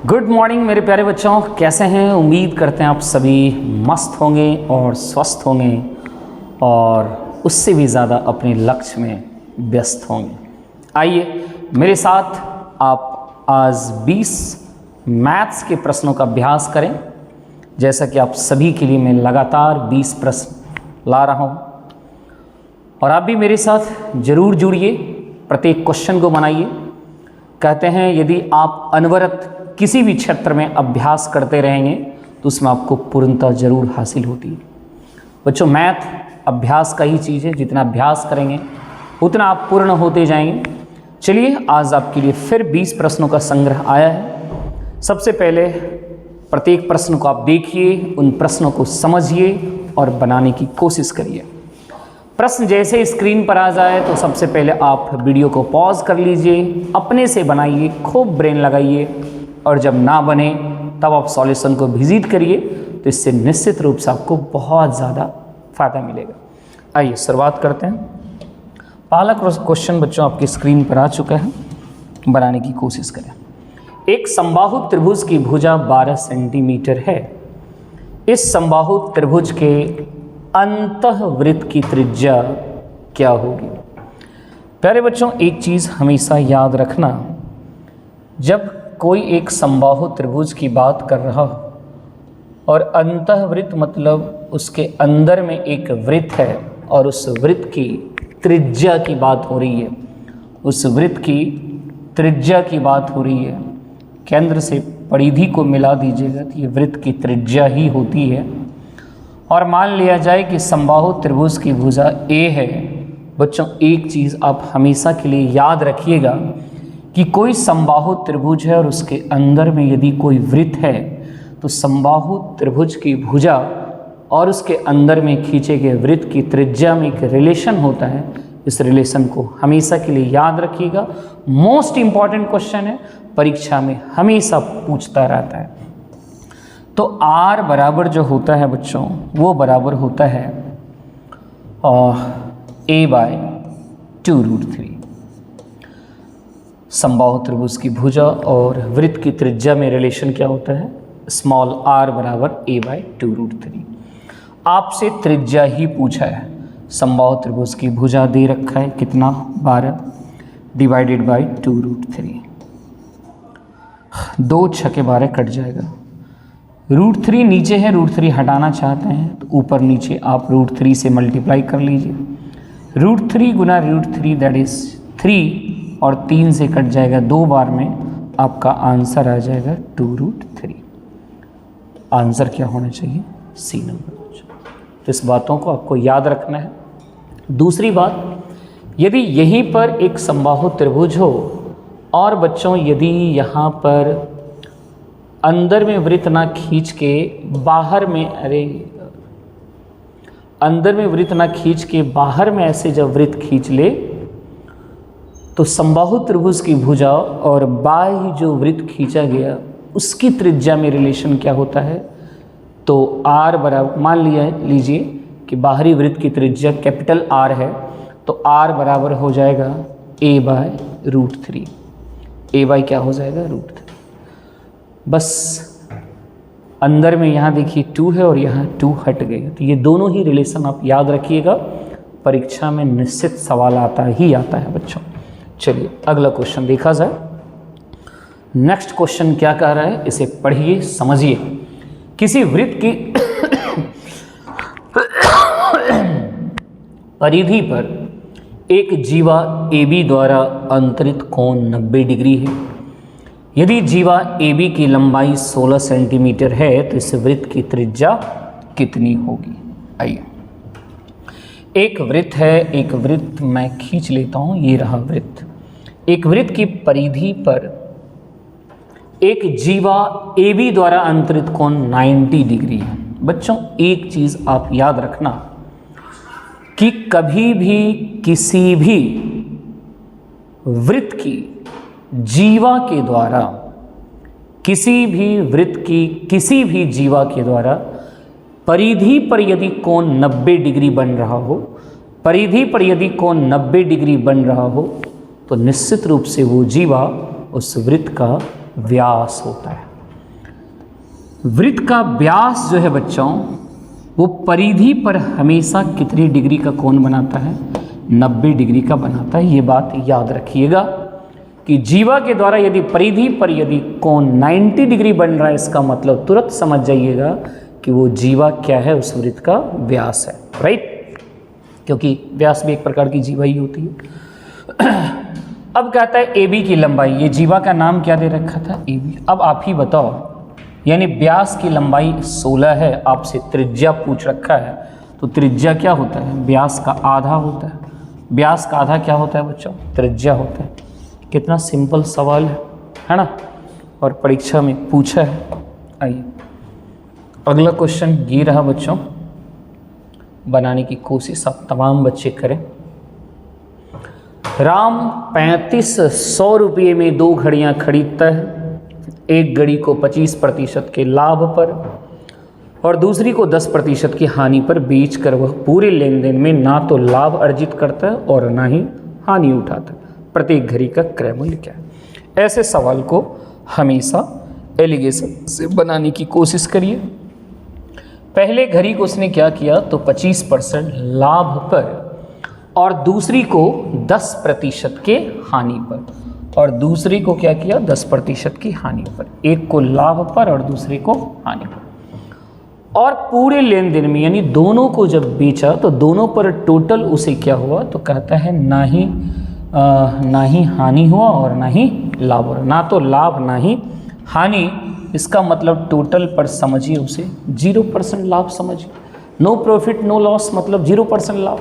Good morning मेरे प्यारे बच्चों, कैसे हैं? उम्मीद करते हैं आप सभी मस्त होंगे और स्वस्थ होंगे और उससे भी ज़्यादा अपने लक्ष्य में व्यस्त होंगे। आइए मेरे साथ आप आज 20 मैथ्स के प्रश्नों का अभ्यास करें। जैसा कि आप सभी के लिए मैं लगातार 20 प्रश्न ला रहा हूँ और आप भी मेरे साथ ज़रूर जुड़िए, प्रत्येक क्वेश्चन को बनाइए। कहते हैं यदि आप अनवरत किसी भी क्षेत्र में अभ्यास करते रहेंगे तो उसमें आपको पूर्णता जरूर हासिल होती है। बच्चों, मैथ अभ्यास का ही चीज़ है, जितना अभ्यास करेंगे उतना आप पूर्ण होते जाएंगे। चलिए आज आपके लिए फिर 20 प्रश्नों का संग्रह आया है। सबसे पहले प्रत्येक प्रश्न को आप देखिए, उन प्रश्नों को समझिए और बनाने की कोशिश करिए। प्रश्न जैसे स्क्रीन पर आ जाए तो सबसे पहले आप वीडियो को पॉज कर लीजिए, अपने से बनाइए, खूब ब्रेन लगाइए और जब ना बने तब आप सॉल्यूशन को विजिट करिए, तो इससे निश्चित रूप से आपको बहुत ज़्यादा फ़ायदा मिलेगा। आइए शुरुआत करते हैं। पहला क्वेश्चन बच्चों आपकी स्क्रीन पर आ चुका है, बनाने की कोशिश करें। एक समबाहु त्रिभुज की भुजा 12 सेंटीमीटर है। इस समबाहु त्रिभुज के अंतःवृत्त की त्रिज्या क्या होगी? प्यारे बच्चों, एक चीज़ हमेशा याद रखना, जब कोई एक समबाहु त्रिभुज की बात कर रहा हो और अंतःवृत्त मतलब उसके अंदर में एक वृत्त है और उस वृत्त की त्रिज्या की बात हो रही है, उस वृत्त की त्रिज्या की बात हो रही है, केंद्र से परिधि को मिला दीजिएगा तो ये वृत्त की त्रिज्या ही होती है। और मान लिया जाए कि समबाहु त्रिभुज की भुजा ए है। बच्चों, एक चीज़ आप हमेशा के लिए याद रखिएगा कि कोई समबाहु त्रिभुज है और उसके अंदर में यदि कोई वृत्त है तो समबाहु त्रिभुज की भुजा और उसके अंदर में खींचे गए वृत्त की त्रिज्या में एक रिलेशन होता है। इस रिलेशन को हमेशा के लिए याद रखिएगा। मोस्ट इम्पॉर्टेंट क्वेश्चन है, परीक्षा में हमेशा पूछता रहता है। तो आर बराबर जो होता है बच्चों, वो बराबर होता है a/2√3। समबाहु त्रिभुज की भुजा और वृत्त की त्रिज्या में रिलेशन क्या होता है? स्मॉल r बराबर a/2√3। आपसे त्रिज्या ही पूछा है। समबाहु त्रिभुज की भुजा दे रखा है कितना? 12 डिवाइडेड बाई 2√3। 2 छके 12 कट जाएगा। √3 नीचे है, √3 हटाना चाहते हैं तो ऊपर नीचे आप √3 से मल्टीप्लाई कर लीजिए। √3 गुना √3 दैट इज 3 और 3 से कट जाएगा 2 बार में, आपका आंसर आ जाएगा 2√3। आंसर क्या होना चाहिए? C number. तो इस बातों को आपको याद रखना है। दूसरी बात, यदि यहीं पर एक समबाहु त्रिभुज हो और बच्चों यदि यहाँ पर अंदर में वृत्त ना खींच के बाहर में, अंदर में वृत्त ना खींच के बाहर में ऐसे जब वृत्त खींच ले तो समबाहु त्रिभुज की भुजा और बाह्य जो वृत्त खींचा गया उसकी त्रिज्या में रिलेशन क्या होता है? तो r बराबर, मान लीजिए कि बाहरी वृत्त की त्रिज्या कैपिटल R है, तो r बराबर हो जाएगा a/√3। a क्या हो जाएगा? √3। बस अंदर में यहाँ देखिए 2 है और यहाँ 2 हट गए, तो ये दोनों ही रिलेशन आप याद रखिएगा, परीक्षा में निश्चित सवाल आता ही आता है बच्चों। चलिए अगला क्वेश्चन देखा जाए। नेक्स्ट क्वेश्चन क्या कह रहा है, इसे पढ़िए, समझिए। किसी वृत्त की परिधि पर एक जीवा AB द्वारा अंतरित कोण 90 डिग्री है। यदि जीवा AB की लंबाई 16 सेंटीमीटर है तो इस वृत्त की त्रिज्या कितनी होगी? आइए, एक वृत्त है, एक वृत्त मैं खींच लेता हूं, ये रहा वृत्त। एक वृत्त की परिधि पर एक जीवा AB द्वारा अंतरित कोण 90 डिग्री है। बच्चों, एक चीज आप याद रखना कि कभी भी किसी भी वृत्त की जीवा के द्वारा, किसी भी वृत्त की किसी भी जीवा के द्वारा परिधि पर यदि कोण 90 डिग्री बन रहा हो, परिधि पर यदि कोण 90 डिग्री बन रहा हो तो निश्चित रूप से वो जीवा उस वृत्त का व्यास होता है। वृत्त का व्यास जो है बच्चों वो परिधि पर हमेशा कितनी डिग्री का कोण बनाता है? 90 डिग्री का बनाता है। ये बात याद रखिएगा कि जीवा के द्वारा यदि परिधि पर यदि कोण 90 डिग्री बन रहा है, इसका मतलब तुरंत समझ जाइएगा कि वो जीवा क्या है, उस वृत्त का व्यास है, राइट? क्योंकि व्यास भी एक प्रकार की जीवा ही होती है। अब कहता है AB की लंबाई, ये जीवा का नाम क्या दे रखा था? AB। अब आप ही बताओ, यानी व्यास की लंबाई 16 है, आपसे त्रिज्या पूछ रखा है, तो त्रिज्या क्या होता है? व्यास का आधा होता है। व्यास का आधा क्या होता है बच्चों? त्रिज्या होता है। कितना सिंपल सवाल है ना? और परीक्षा में पूछा है। आइए अगला क्वेश्चन ये रहा बच्चों, बनाने की कोशिश आप तमाम बच्चे करें। राम 3500 रुपये में 2 घड़ियाँ खरीदता है। एक घड़ी को 25% के लाभ पर और दूसरी को 10% की हानि पर बेचकर वह पूरे लेन देन में ना तो लाभ अर्जित करता है और ना ही हानि उठाता है। प्रत्येक घड़ी का क्रय मूल्य क्या है? ऐसे सवाल को हमेशा एलिगेशन से बनाने की कोशिश करिए। पहले घड़ी को उसने क्या किया, तो 25% लाभ पर और दूसरी को 10% के हानि पर, और दूसरी को क्या किया, 10% की हानि पर। एक को लाभ पर और दूसरी को हानि पर। और पूरे लेन देन में यानी दोनों को जब बेचा तो दोनों पर टोटल उसे क्या हुआ, तो कहता है ना ही हानि हुआ और ना ही लाभ हुआ। ना तो लाभ ना ही हानि, इसका मतलब टोटल पर समझिए उसे 0% लाभ समझिए। नो प्रॉफिट नो लॉस मतलब 0% लाभ।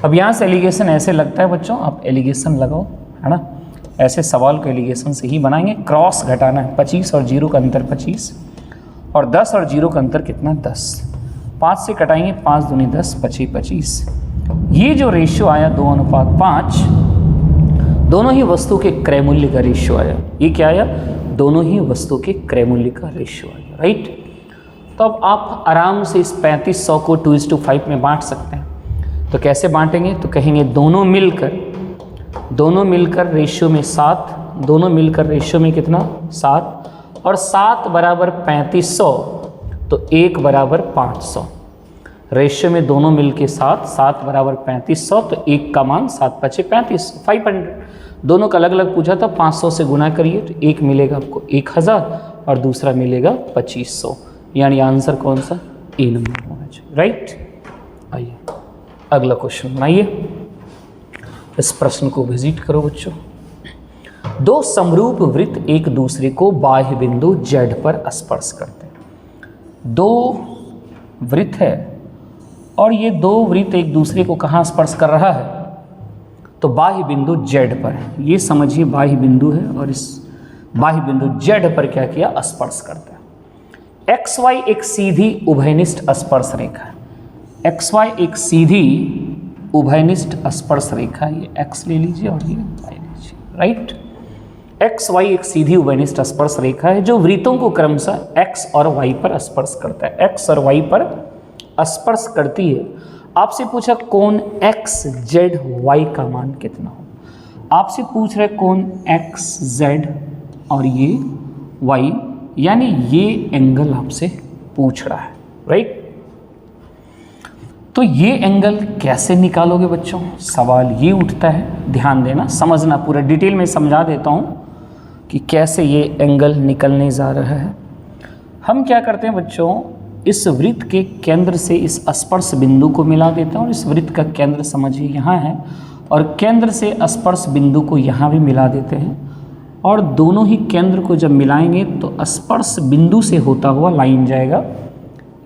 अब यहाँ से एलिगेशन ऐसे लगता है बच्चों, आप एलिगेशन लगाओ, है ना? ऐसे सवाल को एलिगेशन से ही बनाएंगे। क्रॉस घटाना है, 25 और 0 का अंतर 25 और 10 और 0 का अंतर कितना, 10। 5 से कटाएंगे, 5 दूनी 10, 25। ये जो रेशियो आया 2:5, दोनों ही वस्तु के क्रय मूल्य का रेशियो आया। ये क्या आया, दोनों ही वस्तु के क्रय मूल्य का रेशियो आया, राइट? तो अब आप आराम से इस 3500 को 2:5 में बांट सकते हैं। तो कैसे बांटेंगे, तो कहेंगे दोनों मिलकर रेशियो में 7, दोनों मिलकर रेशियो में कितना, 7, और 7 बराबर 3500 तो 1 बराबर 500। रेशियो में दोनों मिलके 7 बराबर 3500 तो 1 का मान 7 × 5 = 500। दोनों का अलग अलग पूछा था, 500 से गुना करिए तो एक मिलेगा आपको 1000 और दूसरा मिलेगा 2500, यानी आंसर कौन सा, ए नंबर होना चाहिए, राइट? आइए अगला क्वेश्चन बनाइए। इस प्रश्न को विजिट करो बच्चों। 2 समरूप वृत्त एक दूसरे को बाह्य बिंदु Z पर स्पर्श करते हैं। 2 वृत्त है और ये 2 वृत्त एक दूसरे को कहाँ स्पर्श कर रहा है, तो बाह्य बिंदु Z पर है। ये समझिए बाह्य बिंदु है और इस बाह्य बिंदु Z पर क्या किया, स्पर्श करता है। XY एक सीधी उभयनिष्ठ स्पर्श रेखा है। XY एक सीधी उभयनिष्ठ स्पर्श रेखा, ये x ले लीजिए और ये y ले लीजिए, राइट? XY एक सीधी उभयनिष्ठ स्पर्श रेखा है जो वृत्तों को क्रमशः x और y पर स्पर्श करता है। x और y पर स्पर्श करती है। आपसे पूछा कोण XZY का मान कितना हो। आपसे पूछ रहे कोण XZ और ये Y, यानी ये एंगल आपसे पूछ रहा है, राइट? तो ये एंगल कैसे निकालोगे बच्चों, सवाल ये उठता है। ध्यान देना, समझना, पूरा डिटेल में समझा देता हूँ कि कैसे ये एंगल निकलने जा रहा है। हम क्या करते हैं बच्चों, इस वृत्त के केंद्र से इस स्पर्श बिंदु को मिला देते हैं और इस वृत्त का केंद्र समझिए यहाँ है और केंद्र से स्पर्श बिंदु को यहाँ भी मिला देते हैं और दोनों ही केंद्र को जब मिलाएंगे तो स्पर्श बिंदु से होता हुआ लाइन जाएगा,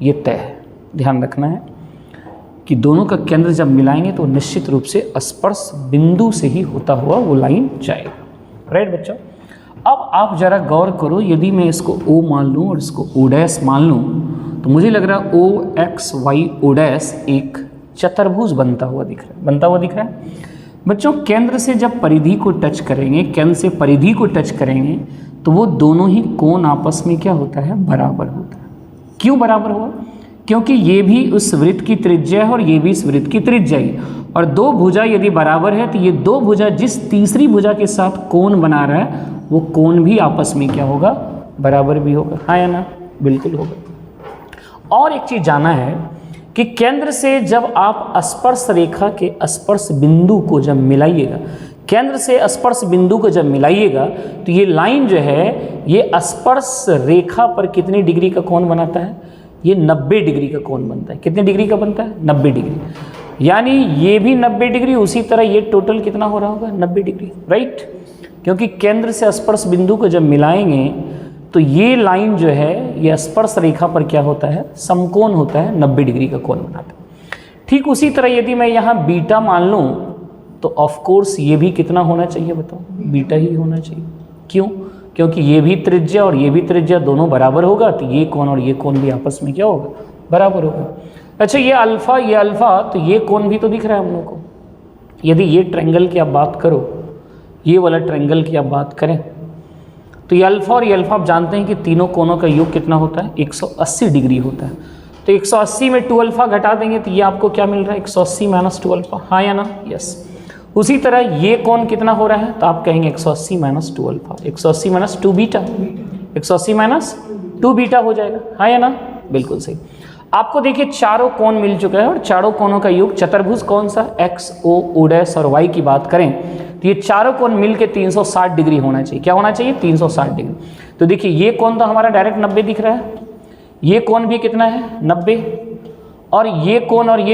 ये तय है। ध्यान रखना है कि दोनों का केंद्र जब मिलाएंगे तो निश्चित रूप से स्पर्श बिंदु से ही होता हुआ वो लाइन जाएगा, राइट बच्चों? अब आप जरा गौर करो, यदि मैं इसको O मान लूँ और इसको O' मान लूँ तो मुझे लग रहा है OXY O' एक चतुर्भुज बनता हुआ दिख रहा है। बच्चों केंद्र से जब परिधि को टच करेंगे, केंद्र से परिधि को टच करेंगे तो वो दोनों ही कोण आपस में क्या होता है, बराबर होता है। क्यों बराबर हुआ, क्योंकि ये भी उस वृत्त की त्रिज्या है और ये भी इस वृत्त की त्रिज्या है और 2 भुजा यदि बराबर है तो ये 2 भुजा जिस तीसरी भुजा के साथ कोण बना रहा है वो कोण भी आपस में क्या होगा, बराबर भी होगा, हाँ या ना? बिल्कुल होगा। और एक चीज़ जाना है कि केंद्र से जब आप स्पर्श रेखा के स्पर्श बिंदु को जब मिलाइएगा, केंद्र से स्पर्श बिंदु को जब मिलाइएगा तो ये लाइन जो है ये स्पर्श रेखा पर कितनी डिग्री का कोण बनाता है? ये 90 डिग्री का कोण बनता है। कितने डिग्री का बनता है? 90 डिग्री। यानी ये भी 90 डिग्री, उसी तरह ये टोटल कितना हो रहा होगा? 90 डिग्री, राइट। क्योंकि केंद्र से स्पर्श बिंदु को जब मिलाएंगे तो ये लाइन जो है ये स्पर्श रेखा पर क्या होता है? समकोण होता है, 90 डिग्री का कोण बनाता है। ठीक उसी तरह यदि मैं यहाँ बीटा मान लूँ तो ऑफ कोर्स ये भी कितना होना चाहिए बताओ? बीटा ही होना चाहिए। क्यों? क्योंकि ये भी त्रिज्या और ये भी त्रिज्या दोनों बराबर होगा तो ये कोण और ये कोण भी आपस में क्या होगा? बराबर होगा। अच्छा ये अल्फा तो ये कोण भी तो दिख रहा है हम लोग को। यदि ये ट्रायंगल की आप बात करो, ये वाला ट्रायंगल की आप बात करें तो ये अल्फा और ये अल्फा आप जानते हैं कि तीनों कोणों का योग कितना होता है? 180 डिग्री होता है। तो 180 में 2 अल्फा घटा देंगे तो ये आपको क्या मिल रहा है? 180 माइनस 2 अल्फा, हाँ या ना? यस। उसी तरह ये कोण कितना हो रहा है? तो आप कहेंगे 180 minus 2 alpha, 180 minus 2 beta, 180 minus 2 beta हो जाएगा, हाँ या ना? बिल्कुल सही। आपको देखिए चारों कोण मिल चुका है और चारों कोणों का योग चतुर्भुज कौन सा? एक्स, ओ डैश और वाई की बात करें तो ये चारों कोण मिल के 360 डिग्री होना चाहिए। क्या होना चाहिए? 360 डिग्री। तो देखिए ये कोण तो हमारा डायरेक्ट 90 दिख रहा है, ये कोण भी कितना है? 90, और ये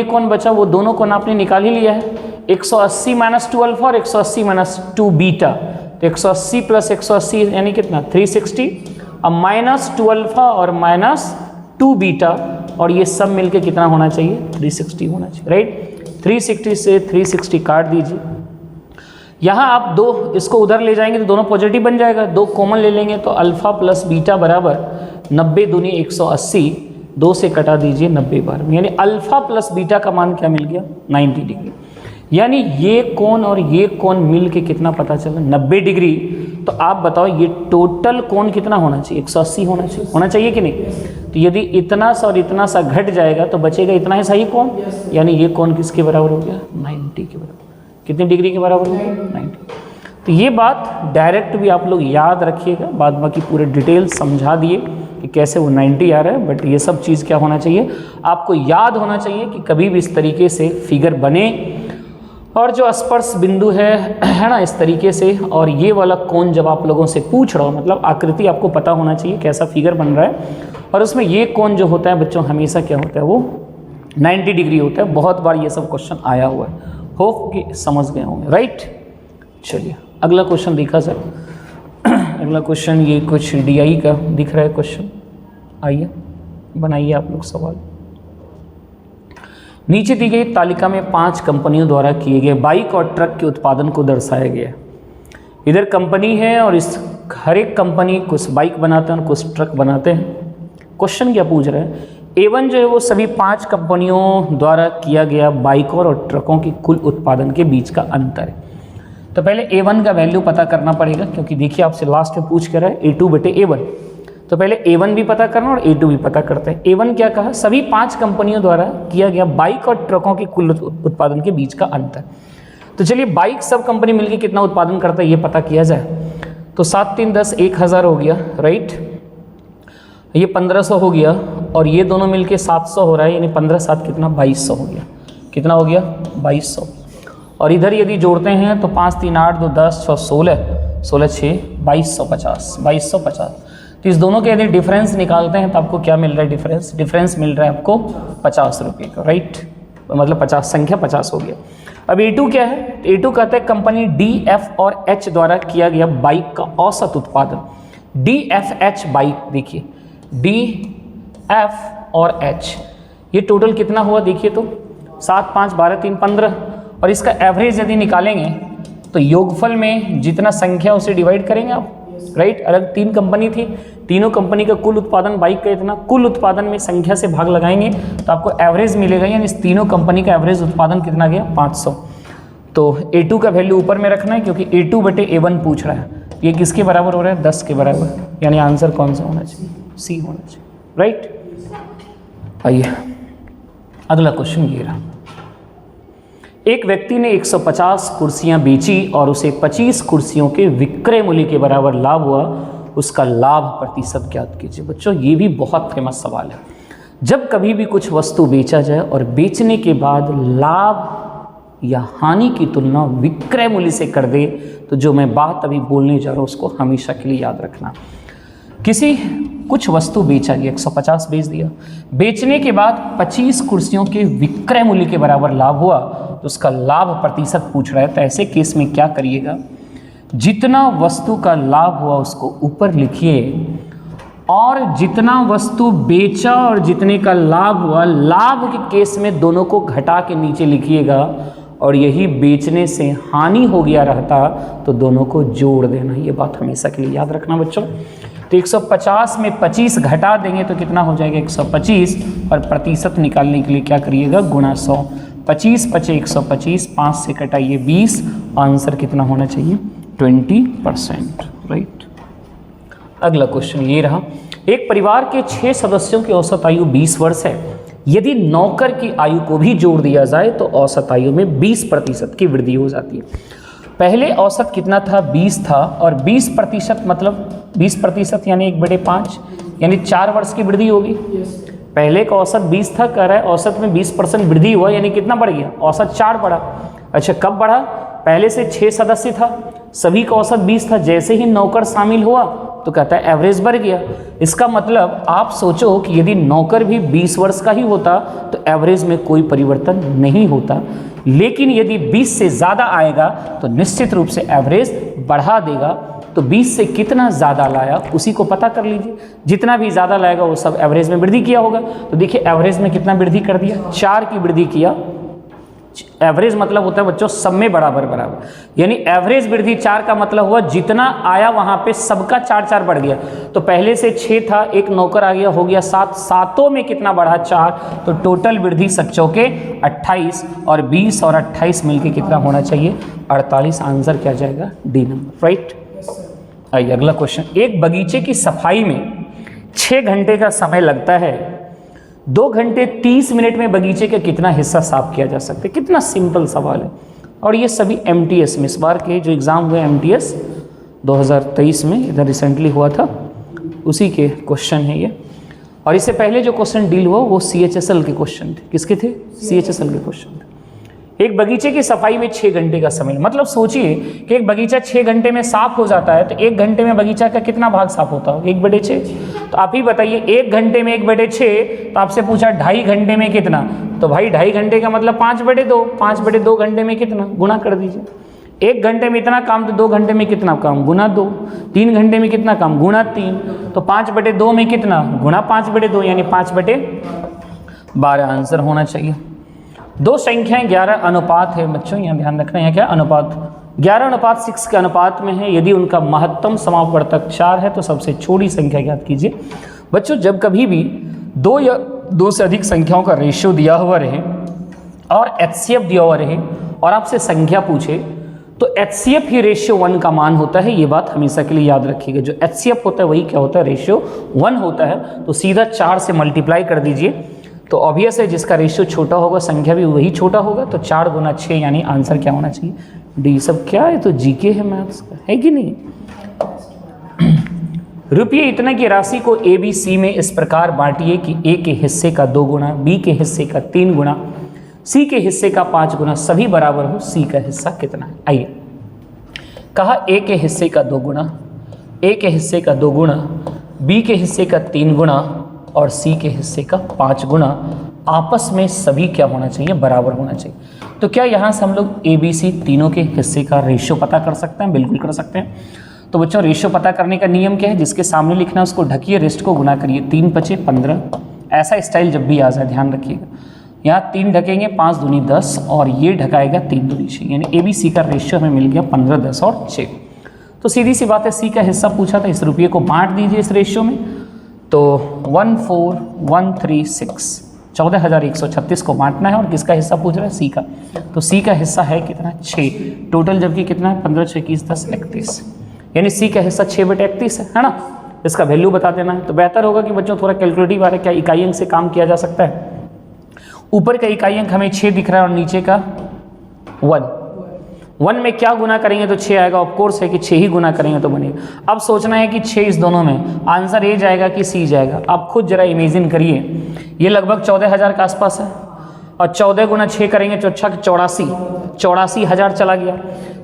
कोण बचा वो दोनों कोण आपने निकाल ही लिया है। 180 माइनस 2 अल्फा और 180 माइनस 2 बीटा, तो 180 प्लस 180 यानी कितना? 360, अब माइनस 2 अल्फा और माइनस 2 बीटा, और ये सब मिलके कितना होना चाहिए? 360 होना चाहिए, राइट। 360 से 360 काट दीजिए। यहाँ आप दो इसको उधर ले जाएंगे तो दोनों पॉजिटिव बन जाएगा, दो कॉमन ले लेंगे तो अल्फा प्लस बीटा बराबर 90 दूनी 180, 2 से कटा दीजिए 90 बार, यानी अल्फा प्लस बीटा का मान क्या मिल गया? 90 डिग्री। यानी ये कोण और ये कोण मिल के कितना पता चला? 90 डिग्री। तो आप बताओ ये टोटल कोण कितना होना चाहिए? 180 होना चाहिए कि नहीं? तो यदि इतना सा और इतना सा घट जाएगा तो बचेगा इतना ही सही कोण, यानी ये कोण किसके बराबर हो गया? 90 के बराबर। कितनी डिग्री के बराबर हो गया? 90। तो ये बात डायरेक्ट भी आप लोग याद रखिएगा, बाद बाकी पूरे डिटेल समझा दिए कि कैसे वो 90 आ रहा है, बट ये सब चीज़ क्या होना चाहिए? आपको याद होना चाहिए कि कभी भी इस तरीके से फिगर बने और जो स्पर्श बिंदु है ना इस तरीके से, और ये वाला कोण जब आप लोगों से पूछ रहा हो, मतलब आकृति आपको पता होना चाहिए कैसा फिगर बन रहा है, और उसमें ये कोण जो होता है बच्चों हमेशा क्या होता है? वो 90 डिग्री होता है। बहुत बार ये सब क्वेश्चन आया हुआ है, होप कि समझ गए होंगे, राइट। चलिए अगला क्वेश्चन देखा जाए। अगला क्वेश्चन ये कुछ DI का दिख रहा है क्वेश्चन, आइए बनाइए आप लोग सवाल। नीचे दी गई तालिका में 5 कंपनियों द्वारा किए गए बाइक और ट्रक के उत्पादन को दर्शाया गया है। इधर कंपनी है और इस हर एक कंपनी कुछ बाइक बनाते हैं और कुछ ट्रक बनाते हैं। क्वेश्चन क्या पूछ रहे हैं? A1 जो है वो सभी 5 कंपनियों द्वारा किया गया बाइकों और ट्रकों की कुल उत्पादन के बीच का अंतर है। तो पहले A1 का वैल्यू पता करना पड़ेगा, क्योंकि देखिए आपसे लास्ट में पूछ कर रहा है A2 बटे A1, तो पहले A1 भी पता करना और A2 भी पता करते हैं। A1 क्या कहा? सभी 5 कंपनियों द्वारा किया गया बाइक और ट्रकों की कुल उत्पादन के बीच का अंतर। तो चलिए बाइक सब कंपनी मिलकर कितना उत्पादन करता है ये पता किया जाए। तो 7 3 10 1000 हो गया, राइट। ये 1500 हो गया और ये दोनों मिलके 700 हो रहा है, यानी 15 7 कितना? 2200 हो गया। कितना हो गया? 2200। और इधर यदि जोड़ते हैं तो 5 3 8 2 10 6 16 16 6 2250। तो इस दोनों के यदि डिफरेंस निकालते हैं तो आपको क्या मिल रहा है? डिफरेंस मिल रहा है आपको 50 रुपये का, राइट। मतलब 50 संख्या 50 हो गया। अब A2 क्या है? A2 कहते हैं कंपनी D, F और H द्वारा किया गया बाइक का औसत उत्पादन। D, F, H बाइक, देखिए D, F और H ये टोटल कितना हुआ? देखिए तो 7 5 12 3 15, और इसका एवरेज यदि निकालेंगे तो योगफल में जितना संख्या उसे डिवाइड करेंगे आप, राइट। अलग 3 कंपनी थी, तीनों कंपनी का कुल उत्पादन बाइक का इतना, कुल उत्पादन में संख्या से भाग लगाएंगे तो आपको एवरेज मिलेगा, यानी इस तीनों कंपनी का एवरेज उत्पादन कितना गया? 500। तो A2 का वैल्यू ऊपर में रखना है, क्योंकि A2 बटे A1 पूछ रहा है। ये किसके बराबर हो रहा है? 10 के बराबर, यानी आंसर कौन सा होना चाहिए? C होना चाहिए, राइट। आइए अगला क्वेश्चन ये रहा। एक व्यक्ति ने 150 कुर्सियां बेची और उसे 25 कुर्सियों के विक्रय मूल्य के बराबर लाभ हुआ। उसका लाभ प्रतिशत ज्ञात कीजिए। बच्चों ये भी बहुत फेमस सवाल है। जब कभी भी कुछ वस्तु बेचा जाए और बेचने के बाद लाभ या हानि की तुलना विक्रय मूल्य से कर दे, तो जो मैं बात अभी बोलने जा रहा हूँ उसको हमेशा के लिए याद रखना। कुछ वस्तु बेचा गया, 150 बेच दिया, बेचने के बाद 25 कुर्सियों के विक्रय मूल्य के बराबर लाभ हुआ, तो उसका लाभ प्रतिशत पूछ रहा है। तो ऐसे केस में क्या करिएगा, जितना वस्तु का लाभ हुआ उसको ऊपर लिखिए, और जितना वस्तु बेचा और जितने का लाभ हुआ, लाभ के केस में दोनों को घटा के नीचे लिखिएगा, और यही बेचने से हानि हो गया रहता तो दोनों को जोड़ देना। ये बात हमेशा के लिए याद रखना बच्चों। तो 150 में 25 घटा देंगे तो कितना हो जाएगा 125, और प्रतिशत निकालने के लिए क्या करिएगा, गुणा 100। 25 × 125, 5 से कटाइए 20, आंसर कितना होना चाहिए 20%, राइट। अगला क्वेश्चन ये रहा, एक परिवार के 6 सदस्यों की औसत आयु 20 वर्ष है। यदि नौकर की आयु को भी जोड़ दिया जाए तो औसत आयु में 20% की वृद्धि हो जाती है। पहले औसत कितना था, 20 था, और 20% मतलब 20% यानी 1/5 यानी 4 वर्ष की वृद्धि होगी। पहले का औसत 20 था, कह रहा है औसत में 20% वृद्धि हुआ, यानी कितना बढ़ गया, औसत 4 बढ़ा। अच्छा कब बढ़ा, पहले से 6 सदस्य था, सभी का औसत 20 था, जैसे ही नौकर शामिल हुआ तो कहता है एवरेज बढ़ गया। इसका मतलब आप सोचो कि यदि नौकर भी 20 वर्ष का ही होता तो एवरेज में कोई परिवर्तन नहीं होता, लेकिन यदि 20 से ज़्यादा आएगा तो निश्चित रूप से एवरेज बढ़ा देगा। तो 20 से कितना ज़्यादा लाया उसी को पता कर लीजिए, जितना भी ज़्यादा लाएगा वो सब एवरेज में वृद्धि किया होगा। तो देखिए एवरेज में कितना वृद्धि कर दिया, 4 की वृद्धि किया। एवरेज मतलब होता है बच्चों सब में बराबर बराबर, यानी एवरेज वृद्धि 4 का मतलब हुआ जितना आया वहां पे सबका 4 बढ़ गया। तो पहले से 6 था, एक नौकर आ गया, हो गया 7, सातों में कितना बढ़ा 4, तो टोटल वृद्धि 7×4 28, और 20 और 28 मिलके कितना होना चाहिए 48। आंसर क्या जाएगा डी नंबर, राइट। आइए अगला क्वेश्चन, एक बगीचे की सफाई में 6 घंटे का समय लगता है, 2 घंटे 30 मिनट में बगीचे का कितना हिस्सा साफ किया जा सकता है। कितना सिंपल सवाल है, और ये सभी MTS में, इस बार के जो एग्ज़ाम हुए MTS 2023 में इधर रिसेंटली हुआ था उसी के क्वेश्चन है ये। और इससे पहले जो क्वेश्चन डील हुआ वो CHSL के क्वेश्चन थे। किसके थे, CHSL के क्वेश्चन थे। एक बगीचे की सफाई में 6 घंटे का समय, मतलब सोचिए कि एक बगीचा 6 घंटे में साफ हो जाता है, तो 1 घंटे में बगीचा का कितना भाग साफ होता हो, 1/6। तो आप ही बताइए 1 घंटे में 1/6, तो आपसे पूछा 2.5 घंटे में कितना, तो भाई 2.5 घंटे का मतलब 5/2, 5/2 घंटे में कितना, गुना कर दीजिए। 1 घंटे में इतना काम तो 2 घंटे में कितना काम, गुना 2। 3 घंटे में कितना काम, गुना 3। तो 5/2 में कितना, गुना 5/2, यानी 5/12 आंसर होना चाहिए। 2 संख्याएं 11 अनुपात है बच्चों, यहाँ ध्यान रखना है क्या अनुपात, 11:6 के अनुपात में है। यदि उनका महत्तम समापवर्तक 4 है तो सबसे छोटी संख्या ज्ञात कीजिए। बच्चों जब कभी भी 2 या 2 से अधिक संख्याओं का रेशियो दिया हुआ रहे और HCF दिया हुआ रहे और आपसे संख्या पूछे तो HCF ही रेशियो 1 का मान होता है। ये बात हमेशा के लिए याद रखिएगा, जो HCF होता है वही क्या होता है, रेशियो 1 होता है। तो सीधा 4 से मल्टीप्लाई कर दीजिए, तो ऑब्वियस है जिसका रेशियो छोटा होगा संख्या भी वही छोटा होगा। तो 4 × 6 यानी आंसर क्या होना चाहिए डी। सब क्या है, तो जीके है मैथ्स का, है कि नहीं। रुपये इतने की राशि को ABC में इस प्रकार बांटिए कि A के हिस्से का 2 गुना, B के हिस्से का 3 गुना, C के हिस्से का 5 गुना, सभी बराबर हो, C का हिस्सा कितना है। आइए कहा A के हिस्से का 2 गुना, A के हिस्से का 2 गुना, B के हिस्से का 3 गुना और C के हिस्से का 5 गुना, आपस में सभी क्या होना चाहिए, बराबर होना चाहिए। तो क्या यहाँ से हम लोग ABC तीनों के हिस्से का रेशियो पता कर सकते हैं, बिल्कुल कर सकते हैं। तो बच्चों रेशियो पता करने का नियम क्या है, जिसके सामने लिखना है उसको ढकिए, रेस्ट को गुना करिए, 3 × 5 = 15। ऐसा स्टाइल जब भी आ जाए ध्यान रखिएगा, यहाँ 3 ढकेंगे 5 दूनी 10 और ये ढकाएगा 3 दूनी 6, यानी ABC का रेशियो हमें मिल गया 15, 10 और 6। तो सीधी सी बात है, C का हिस्सा पूछा था, इस रुपये को बांट दीजिए इस रेशियो में। तो 14136 14,136 को बांटना है और किसका हिस्सा पूछ रहा है, C का। तो C का हिस्सा है कितना 6 टोटल, जबकि कितना है 15, 6, 21, 10, 31, यानी C का हिस्सा 6/31 है ना। इसका वैल्यू बता देना है। तो बेहतर होगा कि बच्चों थोड़ा कैलकुलेटिव आ रहा है, क्या इकाई अंक से काम किया जा सकता है। ऊपर का इकाई अंक हमें 6 दिख रहा है और नीचे का 1, 1 में क्या गुना करेंगे तो 6 आएगा, ऑफ कोर्स है कि 6 ही गुना करेंगे तो बनेगा। अब सोचना है कि 6 इस दोनों में, आंसर ए जाएगा कि सी जाएगा। आप खुद जरा इमेजिन करिए, ये लगभग 14,000 के आसपास है और 14 गुना 6 करेंगे तो 84,000 चला गया।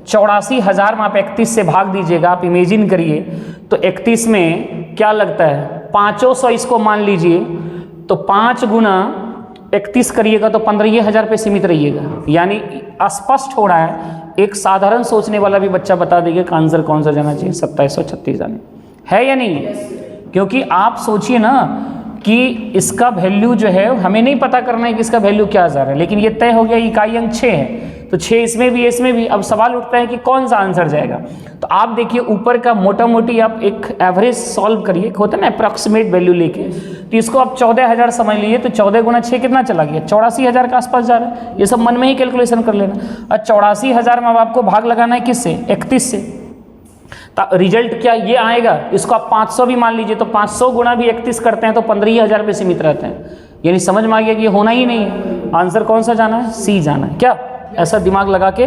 84,000 में आप 31 से भाग दीजिएगा, आप इमेजिन करिए तो 31 में क्या लगता है 500 इसको मान लीजिए, तो 5 गुना 31 करिएगा तो 15,000 पे सीमित रहिएगा। यानी स्पष्ट हो रहा है, एक साधारण सोचने वाला भी बच्चा बता देगा कि आंसर कौन सा जाना चाहिए, 2736 जाने है या नहीं। क्योंकि आप सोचिए ना कि इसका वैल्यू जो है हमें नहीं पता करना है कि इसका वैल्यू क्या जा रहा है, लेकिन ये तय हो गया इकाई अंक 6 है, तो 6 इसमें भी इसमें भी। अब सवाल उठता है कि कौन सा आंसर जाएगा। तो आप देखिए ऊपर का मोटा मोटी आप एक एवरेज सॉल्व करिए, होता है ना अप्रॉक्सीमेट वैल्यू लेके, तो इसको आप 14,000 समझ लीजिए, तो 14 गुना 6 कितना चला गया, 84,000 के आसपास जा रहा है। ये सब मन में ही कैलकुलेशन कर लेना। और 84,000 में अब आपको भाग लगाना है किससे, 31 से। रिजल्ट क्या ये आएगा, इसको आप 500 भी मान लीजिए, तो 500 गुना भी 31 करते हैं तो 15,000 पे सीमित रहते हैं। यानी समझ में आ गया कि ये होना ही नहीं है। आंसर कौन सा जाना है, सी जाना है। क्या ऐसा दिमाग लगा के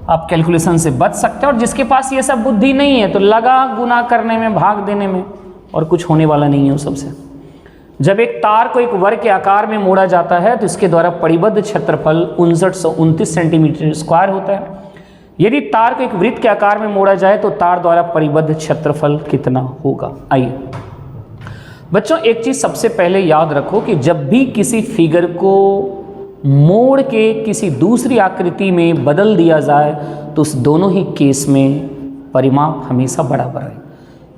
आप कैलकुलेशन से बच सकते हैं। और जिसके पास ये सब बुद्धि नहीं है तो लगा गुना करने में, भाग देने में, और कुछ होने वाला नहीं है उस सबसे। जब एक तार को एक वर्ग के आकार में मोड़ा जाता है तो इसके द्वारा परिबद्ध क्षेत्रफल 5929 सेंटीमीटर स्क्वायर होता है। यदि तार को एक वृत्त के आकार में मोड़ा जाए तो तार द्वारा परिबद्ध क्षेत्रफल कितना होगा। आइए बच्चों, एक चीज सबसे पहले याद रखो कि जब भी किसी फिगर को मोड़ के किसी दूसरी आकृति में बदल दिया जाए तो उस दोनों ही केस में परिमाप हमेशा बराबर है।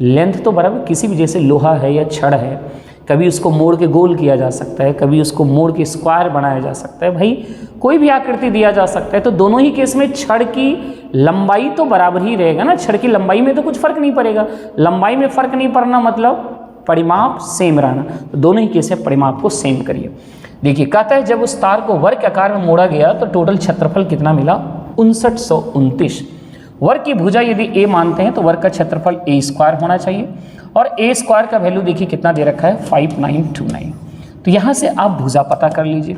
लेंथ तो बराबर, किसी भी जैसे लोहा है या छड़ है, कभी उसको मोड़ के गोल किया जा सकता है, कभी उसको मोड़ के स्क्वायर बनाया जा सकता है। भाई कोई भी आकृति दिया जा सकता है, तो दोनों ही केस में छड़ की लंबाई तो बराबर ही रहेगा ना। छड़ की लंबाई में तो कुछ फर्क नहीं पड़ेगा। लंबाई में फर्क नहीं पड़ना मतलब परिमाप सेम रहना। तो दोनों ही केस में परिमाप को सेम करिए। देखिए कहता है जब उस तार को वर्ग के आकार में मोड़ा गया तो टोटल क्षेत्रफल कितना मिला, 5929। वर्ग की भुजा यदि a मानते हैं तो वर्ग का क्षेत्रफल a स्क्वायर होना चाहिए, और a स्क्वायर का वैल्यू देखिए कितना दे रखा है, 5929। तो यहाँ से आप भुजा पता कर लीजिए,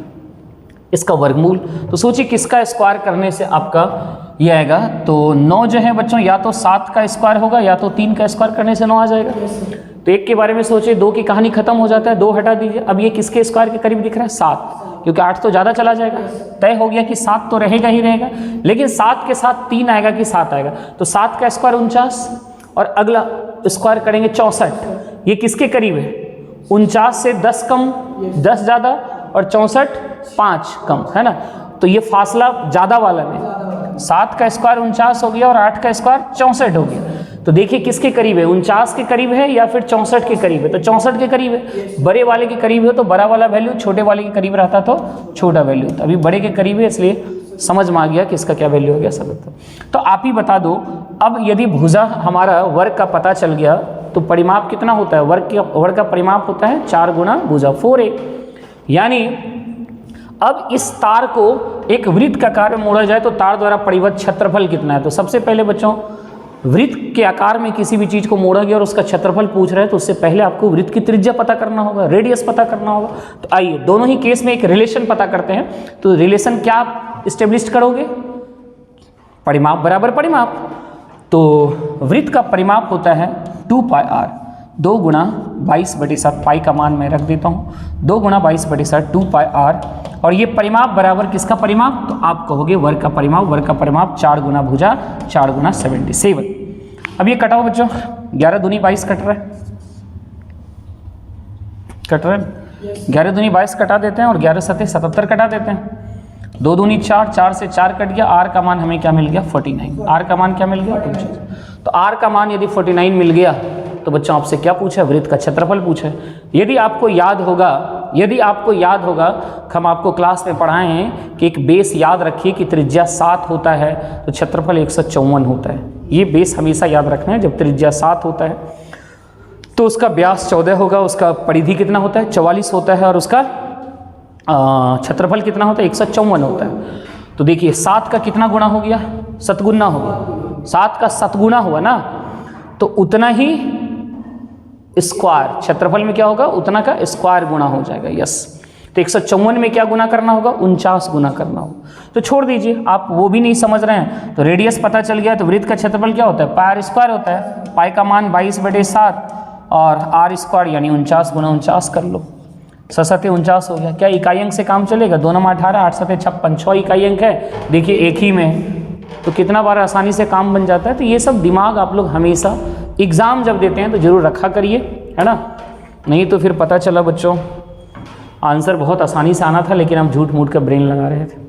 इसका वर्गमूल। तो सोचिए किसका स्क्वायर करने से आपका ये आएगा, तो 9 जो है बच्चों या तो 7 का स्क्वायर होगा या तो 3 का स्क्वायर करने से 9 आ जाएगा। तो 1 के बारे में सोचिए, 2 की कहानी खत्म हो जाता है, 2 हटा दीजिए। अब ये किसके स्क्वायर के करीब दिख रहा है, 7, क्योंकि 8 तो ज़्यादा चला जाएगा। तय हो गया कि 7 तो रहेगा ही रहेगा, लेकिन 7 के साथ 3 आएगा कि 7 आएगा। तो 7 का स्क्वायर 49 और अगला स्क्वायर करेंगे 64। ये किसके करीब है, 49 से 10 कम, 10 ज़्यादा और 64 5 कम, है ना। तो ये फासला ज़्यादा वाला में 7 का स्क्वायर 49 हो गया और 8 का स्क्वायर 64 हो गया। तो देखिए किसके करीब है, 49 के करीब है या फिर 64 के करीब है। तो 64 के करीब है, बड़े वाले के करीब है तो बड़ा वाला वैल्यू, छोटे वाले के करीब रहता तो छोटा वैल्यू। तो अभी बड़े के करीब है इसलिए समझ में आ गया कि इसका क्या वैल्यू हो गया सब। तो आप ही बता दो, अब यदि भुजा हमारा वर्ग का पता चल गया तो परिमाप कितना होता है, वर्ग का परिमाप होता है 4 गुना भुजा 4a। यानी अब इस तार को एक वृत्त का आकार में मोड़ा जाए तो तार द्वारा परिबद्ध क्षेत्रफल कितना है। तो सबसे पहले बच्चों वृत्त के आकार में किसी भी चीज को मोड़ा गया और उसका क्षेत्रफल पूछ रहे हैं तो उससे पहले आपको वृत्त की त्रिज्या पता करना होगा, रेडियस पता करना होगा। तो आइए दोनों ही केस में एक रिलेशन पता करते हैं। तो रिलेशन क्या आप स्टेब्लिश करोगे, परिमाप बराबर परिमाप। तो वृत्त का परिमाप होता है 2πr, 2 गुना 22/7, पाई का मान मैं रख देता हूँ, 2 गुना 22/7 2πr। और ये परिमाप बराबर किसका परिमाप, तो आप कहोगे वर्ग का परिमाप। वर्ग का परिमाप 4 गुना भुजा 4 गुना 77। अब ये कटाओ बच्चों, 11 दूनी 22 कट रहा है, 11 दूनी 22 कटा देते हैं और 11 सत्ते 77 कटा देते हैं। 2 दूनी 4, 4 से 4 कट गया। आर का मान हमें क्या मिल गया, 49। आर का मान क्या मिल गया, तो आर का मान यदि 49 मिल गया तो बच्चों आपसे क्या पूछा, वृत्त का क्षेत्रफल पूछा। यदि आपको याद होगा हम आपको क्लास में पढ़ाए हैं कि एक बेस याद रखिए कि त्रिज्या 7 होता है तो क्षेत्रफल 154 होता है। ये बेस हमेशा याद रखना है। जब त्रिज्या 7 होता है तो उसका व्यास 14 होगा, उसका परिधि कितना होता है, 44 होता है, और उसका क्षेत्रफल कितना होता है, 154 होता है। तो देखिए 7 का कितना गुना हो गया, सतगुना हो गया। 7 का सतगुना हुआ ना, तो उतना ही स्क्वायर क्षेत्रफल में क्या होगा, उतना का स्क्वायर गुना हो जाएगा। यस, तो 154 में क्या गुना करना होगा, 49 गुना करना होगा। तो छोड़ दीजिए, आप वो भी नहीं समझ रहे हैं तो रेडियस पता चल गया। तो वृत्त का क्षेत्रफल क्या होता है, पाई आर स्क्वायर होता है। पाई का मान 22/7 और आर स्क्वायर यानी 49 गुना 49 कर लो। 6×7 49 हो गया। क्या इकाई अंक से काम चलेगा, 2 9 18, 8 7 56, 6 इकाई अंक है देखिए एक ही में, तो कितना बार आसानी से काम बन जाता है। तो ये सब दिमाग आप लोग हमेशा एग्ज़ाम जब देते हैं तो ज़रूर रखा करिए, है ना, नहीं तो फिर पता चला बच्चों आंसर बहुत आसानी से आना था लेकिन आप झूठ मूठ का ब्रेन लगा रहे थे।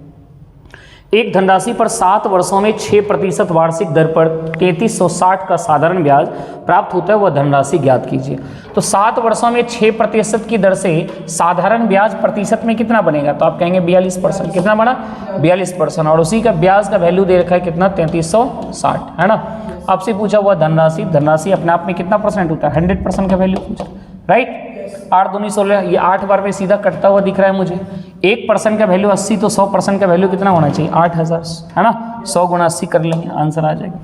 एक धनराशि पर 7 वर्षों में 6% वार्षिक दर पर 3360 का साधारण ब्याज प्राप्त होता है, वह धनराशि ज्ञात कीजिए। तो 7 वर्षों में 6% की दर से साधारण ब्याज प्रतिशत में कितना बनेगा, तो आप कहेंगे 42%। कितना बना, 42%। और उसी का ब्याज का वैल्यू दे रखा है कितना, 3360, है ना। आपसे पूछा हुआ धनराशि, धनराशि अपने आप में कितना परसेंट होता है, 100% का वैल्यू पूछा, राइट। 8 दूनी 16, ये 8 बार में सीधा कटता हुआ दिख रहा है मुझे। 1% का वैल्यू 80, तो 100% का वैल्यू कितना होना चाहिए, 8000, है ना। 100 गुणा 80 कर लेंगे, आंसर आ जाएगा।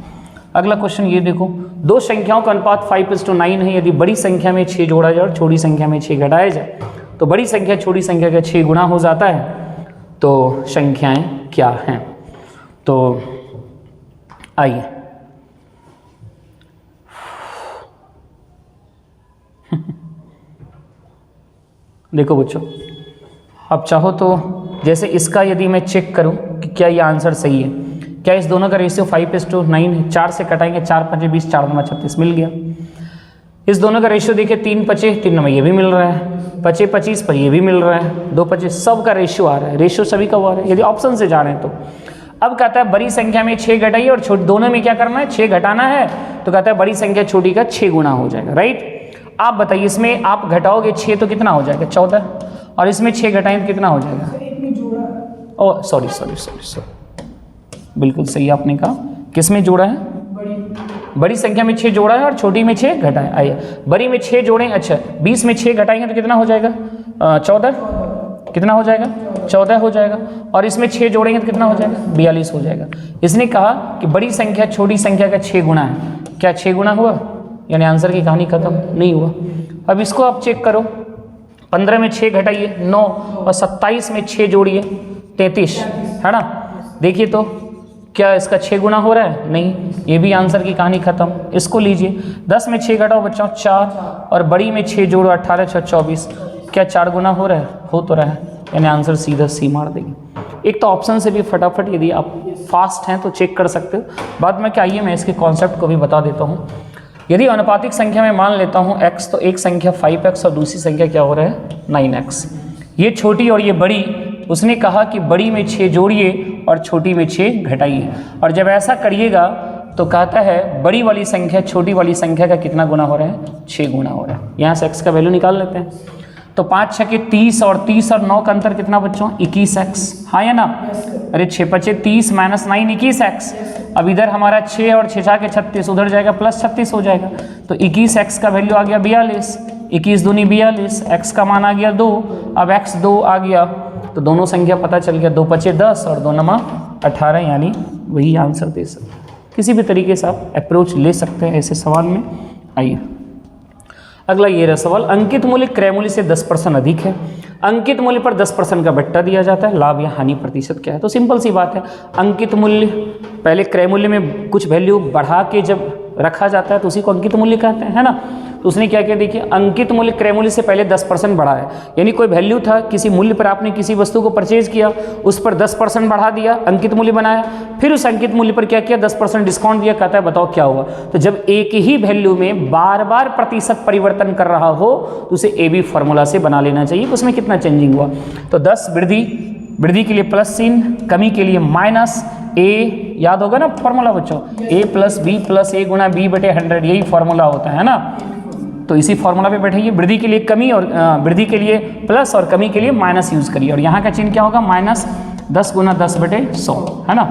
अगला क्वेश्चन ये देखो, दो संख्याओं का अनुपात 5:9 है। यदि बड़ी संख्या में 6 जोड़ा जाए और छोटी संख्या में 6 घटाया जाए तो बड़ी संख्या छोटी संख्या का 6 गुना हो जाता है, तो संख्याएं क्या हैं। तो आइए देखो बच्चों, अब चाहो तो जैसे इसका यदि मैं चेक करूं कि क्या ये आंसर सही है, क्या इस दोनों का रेशियो 5:9 है। 4 से कटाएंगे, 4 5 20, 4 9 36 मिल गया। इस दोनों का रेशियो देखिए 3 5 3 9 ये भी मिल रहा है, 5 25 पर ये भी मिल रहा है, 2 25 सब का रेशियो आ रहा है, रेशियो सभी का हुआ रहा है यदि ऑप्शन से जा रहे हैं तो। अब कहता है बड़ी संख्या में 6 घटाइए और छोटी, दोनों में क्या करना है, 6 घटाना है, तो कहता है बड़ी संख्या छोटी का 6 गुना हो जाएगा, राइट। आप बताइए इसमें आप घटाओगे 6 तो कितना हो जाएगा, 14, और इसमें 6 घटाएं तो कितना हो जाएगा, ओ सॉरी, बिल्कुल सही आपने कहा। किसमें जोड़ा है, बड़ी संख्या में 6 जोड़ा है और छोटी में 6 घटाएं। आइए बड़ी में 6 जोड़ें, अच्छा 20 में 6 घटाएंगे तो कितना हो जाएगा, 14, कितना हो जाएगा, 14 हो जाएगा। और इसमें 6 जोड़ेंगे तो कितना हो जाएगा, 42 हो जाएगा। इसने कहा कि बड़ी संख्या छोटी संख्या का 6 गुना है। क्या 6 गुना हुआ, यानी आंसर की कहानी खत्म नहीं हुआ। अब इसको आप चेक करो, 15 में 6 घटाइए 9 और 27 में 6 जोड़िए 33, है ना। देखिए तो क्या इसका 6 गुना हो रहा है, नहीं, ये भी आंसर की कहानी खत्म। इसको लीजिए, 10 में 6 घटाओ बच्चों 4, और बड़ी में 6 जोड़ो 18 6 24, क्या 4 गुना हो रहा है, हो तो रहा है, यानी आंसर सीधा सी मार देंगे। एक तो ऑप्शन से भी फटाफट यदि आप फास्ट हैं तो चेक कर सकते हो। बाद में क्या, आइए मैं इसके कॉन्सेप्ट को भी बता देता हूँ। यदि अनुपातिक संख्या में मान लेता हूँ x, तो एक संख्या 5x और दूसरी संख्या क्या हो रहा है 9x। ये छोटी और ये बड़ी, उसने कहा कि बड़ी में 6 जोड़िए और छोटी में 6 घटाइए। और जब ऐसा करिएगा तो कहता है बड़ी वाली संख्या छोटी वाली संख्या का कितना गुना हो रहा है, 6 गुना हो रहा है। यहाँ से x का वैल्यू निकाल लेते हैं। तो 5 6 30 और 30 और 9 का अंतर कितना बच्चों, 21x, हाँ या ना। अरे 6 5 30 -9 21x। अब इधर हमारा 6 और 6 6 के 36, उधर जाएगा +36 हो जाएगा। तो 21x का वैल्यू आ गया 42, 21 दूनी 42, x का मान आ गया 2। अब x 2 आ गया तो दोनों संख्या पता चल गया, 2 5 10 और 2 9 18, यानी वही आंसर दे सकते। किसी भी तरीके से आप अप्रोच ले सकते हैं ऐसे सवाल में। आइए अगला ये रहा सवाल, अंकित मूल्य क्रय मूल्य से 10% अधिक है। अंकित मूल्य पर 10% का बट्टा दिया जाता है, लाभ या हानि प्रतिशत क्या है। तो सिंपल सी बात है, अंकित मूल्य पहले क्रय मूल्य में कुछ वैल्यू बढ़ा के जब रखा जाता है तो उसी को अंकित मूल्य कहते हैं, है ना। तो उसने क्या किया, देखिए अंकित मूल्य क्रय मूल्य से पहले 10% बढ़ा है, यानी कोई वैल्यू था, किसी मूल्य पर आपने किसी वस्तु को परचेज किया, उस पर 10% बढ़ा दिया, अंकित मूल्य बनाया, फिर उस अंकित मूल्य पर क्या किया, 10% डिस्काउंट दिया, कहता है बताओ क्या हुआ। तो जब एक ही वैल्यू में बार बार प्रतिशत परिवर्तन कर रहा हो तो उसे AB फॉर्मूला से बना लेना चाहिए, उसमें कितना चेंजिंग हुआ। तो 10 वृद्धि के लिए प्लस चिन्ह, कमी के लिए माइनस, A याद होगा ना फॉर्मूला बच्चों, A + B + A × B/100, यही फॉर्मूला होता है ना। तो इसी फॉर्मूला पे बैठिए, वृद्धि के लिए कमी और वृद्धि के लिए प्लस और कमी के लिए माइनस यूज करिए। और यहाँ का चिन्ह क्या होगा, -10 × 10/100, है ना।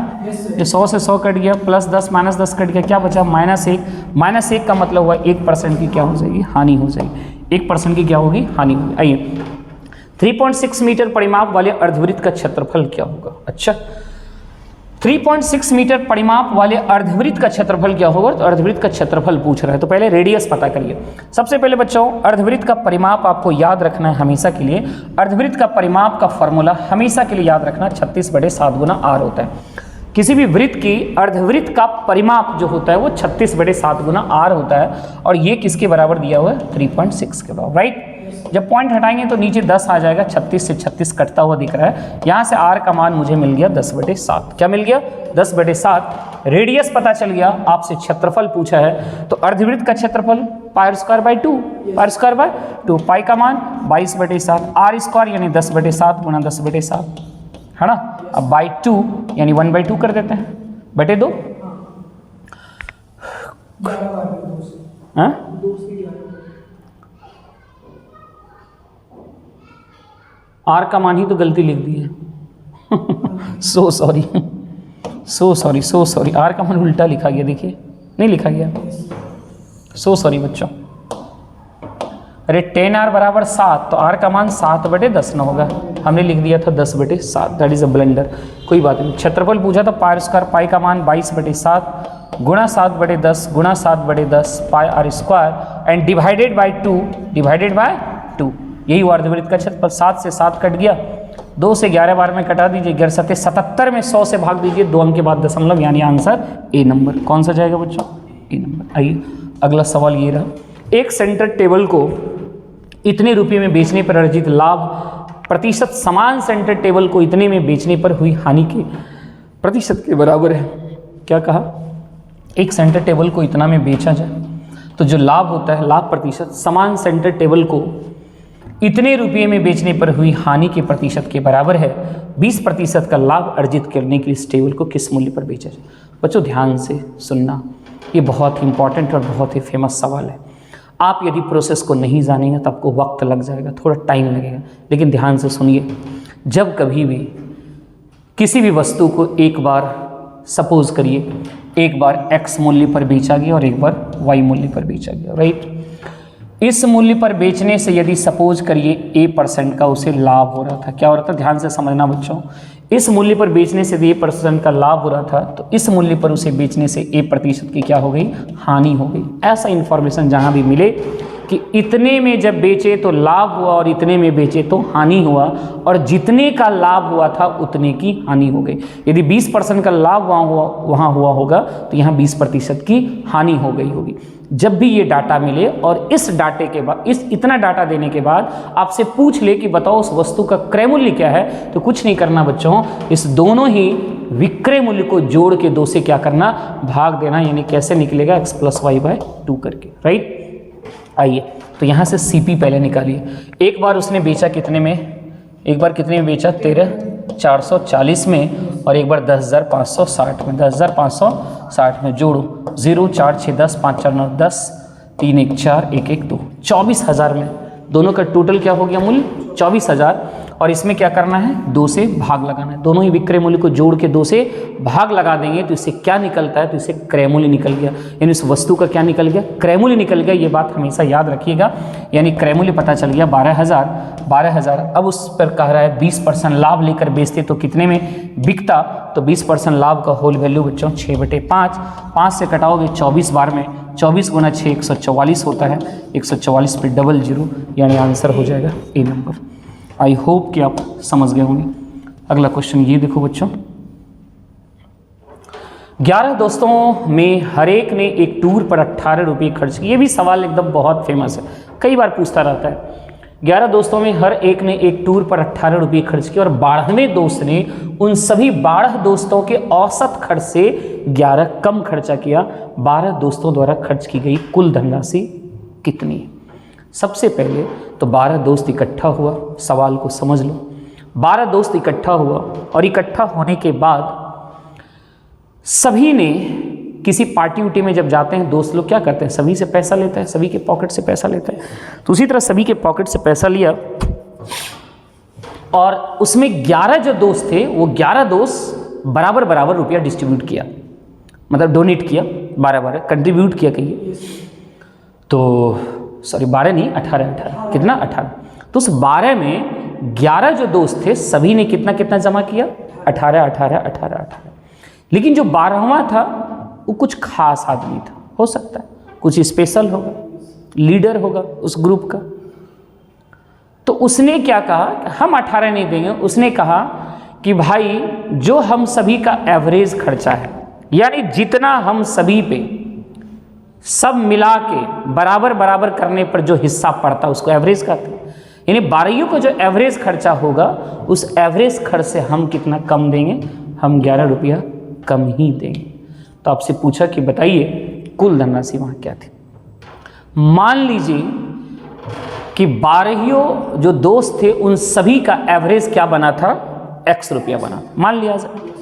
जो 100 से 100 कट गया, +10 -10 कट गया, क्या बचा -1। -1 का मतलब हुआ 1% की क्या हो जाएगी, हानि हो जाएगी। 1% की क्या होगी, हानि होगी। आइए 3.6 मीटर परिमाप वाले अर्धवृत्त का क्षेत्रफल क्या होगा। अच्छा 3.6 मीटर परिमाप वाले अर्धवृत्त का क्षेत्रफल क्या होगा? तो अर्धवृत्त का क्षेत्रफल पूछ रहा है, तो पहले रेडियस पता करिए। सबसे पहले बच्चों अर्धवृत्त का परिमाप आपको याद रखना है हमेशा के लिए। अर्धवृत्त का परिमाप का फॉर्मूला हमेशा के लिए याद रखना 36/7 गुना r होता है। किसी भी वृत्त की अर्धवृत्त का परिमाप जो होता है वो 36/7 गुना r होता है, और ये किसके बराबर दिया हुआ है? 3.6 के बराबर, राइट। जब पॉइंट हटाएंगे तो नीचे 10 आ जाएगा, 36 से 36 कटता हुआ दिख रहा है। यहाँ से r का मान मुझे मिल गया 10/7। क्या मिल गया? 10/7। रेडियस पता चल गया, आपसे क्षेत्रफल पूछा है, तो अर्धवृत्त का क्षेत्रफल πr² 2 पाई का मान 22/7, r² यानी 10/7 गुना 10/7 है ना। अब बाई 2 यानी 1/2 कर देते हैं, बटे 2। आर का मान ही तो गलती लिख दी है। सो सॉरी आर का मान उल्टा लिखा गया, देखिए नहीं लिखा गया, सो सॉरी बच्चों। अरे 10r बराबर 7, तो r का मान 7/10 ना होगा, हमने लिख दिया था 10/7, दैट इज अ ब्लंडर। कोई बात नहीं। क्षेत्रफल पूछा था πr², पाई का मान 22/7 गुणा 7/10 गुणा 7/10 πr² एंड डिवाइडेड बाय 2, यही अर्धवृत्त का क्षेत्रफल। 7 से 7 कट गया, 2 से 11 बार में कटा दीजिए, 11 77 में 100 से भाग दीजिए, 2 अंक के बाद दशमलव, यानी आंसर ए नंबर। कौन सा जाएगा बच्चों? ए नंबर। आइए अगला सवाल ये रहा, एक सेंटर टेबल को इतने रुपये में बेचने पर अर्जित लाभ प्रतिशत समान सेंटर टेबल को इतने में बेचने पर हुई हानि के प्रतिशत के बराबर है। क्या कहा? एक सेंटर टेबल को इतना में बेचा जाए तो जो लाभ होता है, लाभ प्रतिशत समान सेंटर टेबल को इतने रुपये में बेचने पर हुई हानि के प्रतिशत के बराबर है। 20% का लाभ अर्जित करने के लिए इस टेबल को किस मूल्य पर बेचा जाए? बच्चों ध्यान से सुनना, ये बहुत ही इंपॉर्टेंट और बहुत ही फेमस सवाल है। आप यदि प्रोसेस को नहीं जानेंगे तो आपको वक्त लग जाएगा, थोड़ा टाइम लगेगा, लेकिन ध्यान से सुनिए। जब कभी भी किसी भी वस्तु को एक बार, सपोज करिए एक बार x मूल्य पर बेचा गया और एक बार y मूल्य पर बेचा गया, राइट। इस मूल्य पर बेचने से यदि सपोज करिए a% का उसे लाभ हो रहा था, क्या हो रहा था? ध्यान से समझना बच्चों। इस मूल्य पर बेचने से a% का लाभ हो रहा था, तो इस मूल्य पर उसे बेचने से a% की क्या हो गई? हानि हो गई। ऐसा इन्फॉर्मेशन जहाँ भी मिले कि इतने में जब बेचे तो लाभ हुआ और इतने में बेचे तो हानि हुआ, और जितने का लाभ हुआ था उतने की हानि हो गई। यदि 20% का लाभ वहाँ हुआ होगा तो यहाँ 20% की हानि हो गई होगी। जब भी ये डाटा मिले और इस डाटे के बाद, इस इतना डाटा देने के बाद आपसे पूछ ले कि बताओ उस वस्तु का क्रय मूल्य क्या है, तो कुछ नहीं करना बच्चों, इस दोनों ही विक्रय मूल्य को जोड़ के 2 से क्या करना? भाग देना। यानी कैसे निकलेगा? x + y/2 करके, राइट। आइए तो यहाँ से CP पहले निकालिए। एक बार उसने बेचा कितने में? एक बार कितने में बेचा? 13,440 में, और एक बार 10,560 में। 10,560 में जोड़ो, 0 4 6 10 5 4 9 10 3 1 4 1 1 2, 24,000 में दोनों का टोटल क्या हो गया? मूल्य 24,000। और इसमें क्या करना है? 2 से भाग लगाना है। दोनों ही विक्रय मूल्य को जोड़ के 2 से भाग लगा देंगे तो इससे क्या निकलता है? तो इससे क्रय मूल्य निकल गया, यानी उस वस्तु का क्या निकल गया? क्रय मूल्य निकल गया। ये बात हमेशा याद रखिएगा। यानी क्रय मूल्य पता चल गया 12,000। अब उस पर कह रहा है 20% लाभ लेकर बेचते तो कितने में बिकता? तो 20% लाभ का होल वैल्यू बच्चों 6/5, 5 से कटाओगे 24 बार में, 24 गुना 6 144 होता है। 144 पे 00, यानी आंसर हो जाएगा ए नंबर। आई होप कि आप समझ गए होंगे। अगला क्वेश्चन ये देखो बच्चों, 11 दोस्तों में हर एक ने एक टूर पर 18 रुपये खर्च किए। ये भी सवाल एकदम बहुत फेमस है, कई बार पूछता रहता है। 11 दोस्तों में हर एक ने एक टूर पर 18 रुपये खर्च किए और 12वें दोस्त ने उन सभी 12 दोस्तों के औसत खर्च से 11 कम खर्चा किया। 12 दोस्तों द्वारा खर्च की गई कुल धनराशि कितनी? सबसे पहले तो 12 दोस्त इकट्ठा हुआ, सवाल को समझ लो। 12 दोस्त इकट्ठा हुआ और इकट्ठा होने के बाद सभी ने किसी पार्टी उटी में जब जाते हैं दोस्त लोग क्या करते हैं? सभी से पैसा लेते हैं, सभी के पॉकेट से पैसा लेते हैं। तो उसी तरह सभी के पॉकेट से पैसा लिया और उसमें 11 जो दोस्त थे वो 11 दोस्त बराबर रुपया डिस्ट्रीब्यूट किया, मतलब डोनेट किया, 12 कंट्रीब्यूट किया कहिए। तो सॉरी 12 नहीं 18 कितना? 18। तो उस 12 में 11 जो दोस्त थे सभी ने कितना जमा किया? 18। लेकिन जो 12वां था वो कुछ खास आदमी था, हो सकता है कुछ स्पेशल होगा, लीडर होगा उस ग्रुप का। तो उसने क्या कहा, हम 18 नहीं देंगे, उसने कहा कि भाई जो हम सभी का एवरेज खर्चा है, यानी जितना हम सभी पे सब मिला के बराबर बराबर करने पर जो हिस्सा पड़ता है उसको एवरेज कहते हैं। यानी 12 का जो एवरेज खर्चा होगा उस एवरेज खर्च से हम कितना कम देंगे, हम 11 रुपया कम ही देंगे। तो आपसे पूछा कि बताइए कुल धनराशि वहाँ क्या थी। मान लीजिए कि 12 जो दोस्त थे उन सभी का एवरेज क्या बना था, x रुपया बना। मान लिया जाए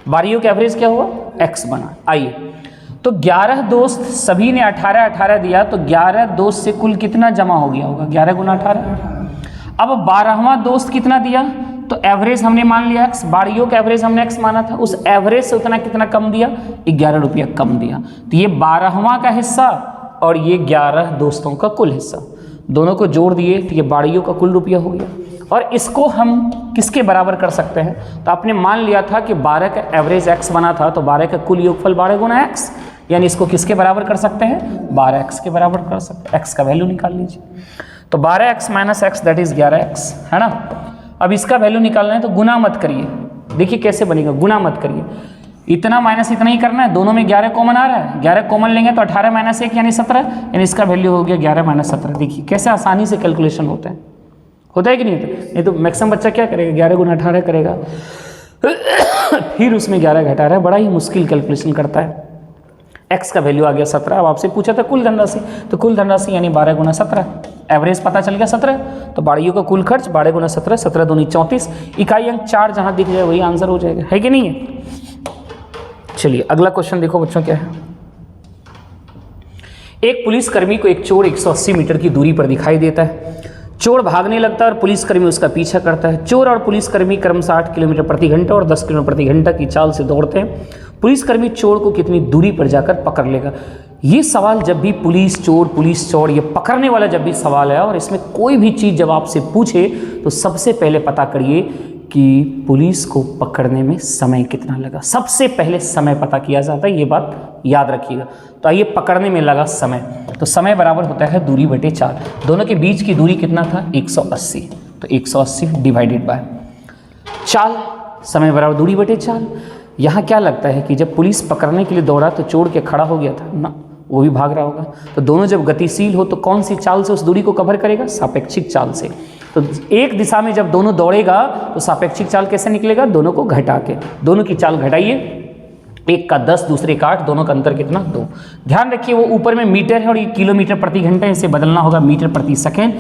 12 का एवरेज क्या हुआ, x बना। आइए तो 11 दोस्त सभी ने 18 दिया, तो 11 दोस्त से कुल कितना जमा हो गया होगा, 11 गुना 18। अब 12वां दोस्त कितना दिया, तो एवरेज हमने मान लिया x, 12 का एवरेज हमने x माना था, उस एवरेज से उतना कितना कम दिया, 11 रुपया कम दिया। तो ये 12वां का हिस्सा और ये 11 दोस्तों का कुल हिस्सा, दोनों को जोड़ दिए तो ये 12 का कुल रुपया हो गया। और इसको हम किसके बराबर कर सकते हैं, तो आपने मान लिया था कि 12 का एवरेज x बना था, तो 12 का कुल योगफल 12 गुना x, यानी इसको किसके बराबर कर सकते हैं, 12x के बराबर कर सकते हैं। x का वैल्यू निकाल लीजिए, तो 12x minus x that is 11x, है ना। अब इसका वैल्यू निकालना है तो गुना मत करिए, देखिए कैसे बनेगा, गुना मत करिए, इतना माइनस इतना ही करना है, दोनों में 11 कॉमन आ रहा है, 11 कॉमन लेंगे तो 18 माइनस 1 यानी 17, यानी इसका वैल्यू हो गया 11 माइनस 17। देखिए कैसे आसानी से कैलकुलेशन होता है कि नहीं तो मैक्सिमम बच्चा क्या करेगा, 11 गुना 18 करेगा फिर उसमें 11 घटा रहा है, बड़ा ही मुश्किल कैलकुलेशन करता है। x का वैल्यू आ गया 17। अब आपसे पूछा था कुल धनराशि, तो कुल धनराशि यानी 12 गुना 17, एवरेज पता चल गया 17, तो 12 का कुल खर्च 12 गुना 17, 17 दूनी 34, इकाई अंक 4 जहाँ दिख जाए वही आंसर हो जाएगा, है कि नहीं है। चलिए अगला क्वेश्चन देखो बच्चों क्या है। एक पुलिसकर्मी को एक चोर 180 मीटर की दूरी पर दिखाई देता है। चोर भागने लगता है और पुलिसकर्मी उसका पीछा करता है। चोर और पुलिसकर्मी क्रमशः 8 किलोमीटर प्रति घंटा और 10 किलोमीटर प्रति घंटा की चाल से दौड़ते हैं। पुलिसकर्मी चोर को कितनी दूरी पर जाकर पकड़ लेगा। ये सवाल जब भी पुलिस चोर ये पकड़ने वाला जब भी सवाल है और इसमें कोई भी चीज़ जब आपसे पूछे तो सबसे पहले पता करिए कि पुलिस को पकड़ने में समय कितना लगा। सबसे पहले समय पता किया जाता है, ये बात याद रखिएगा। तो आइए पकड़ने में लगा समय, तो समय बराबर होता है दूरी बटे 4। दोनों के बीच की दूरी कितना था 180, तो 180 डिवाइडेड बाय चाल, समय बराबर दूरी बटे 4। यहाँ क्या लगता है कि जब पुलिस पकड़ने के लिए दौड़ा तो चोर के खड़ा हो गया था ना, वो भी भाग रहा होगा। तो दोनों जब गतिशील हो तो कौन सी चाल से उस दूरी को कवर करेगा, सापेक्षिक चाल से। तो एक दिशा में जब दोनों दौड़ेगा तो सापेक्षिक चाल कैसे निकलेगा, दोनों को घटा के, दोनों की चाल घटाइए, एक का 10 दूसरे का 8, दोनों का अंतर कितना 2। ध्यान रखिए वो ऊपर में मीटर है और ये किलोमीटर प्रति घंटा, इसे बदलना होगा मीटर प्रति सेकेंड।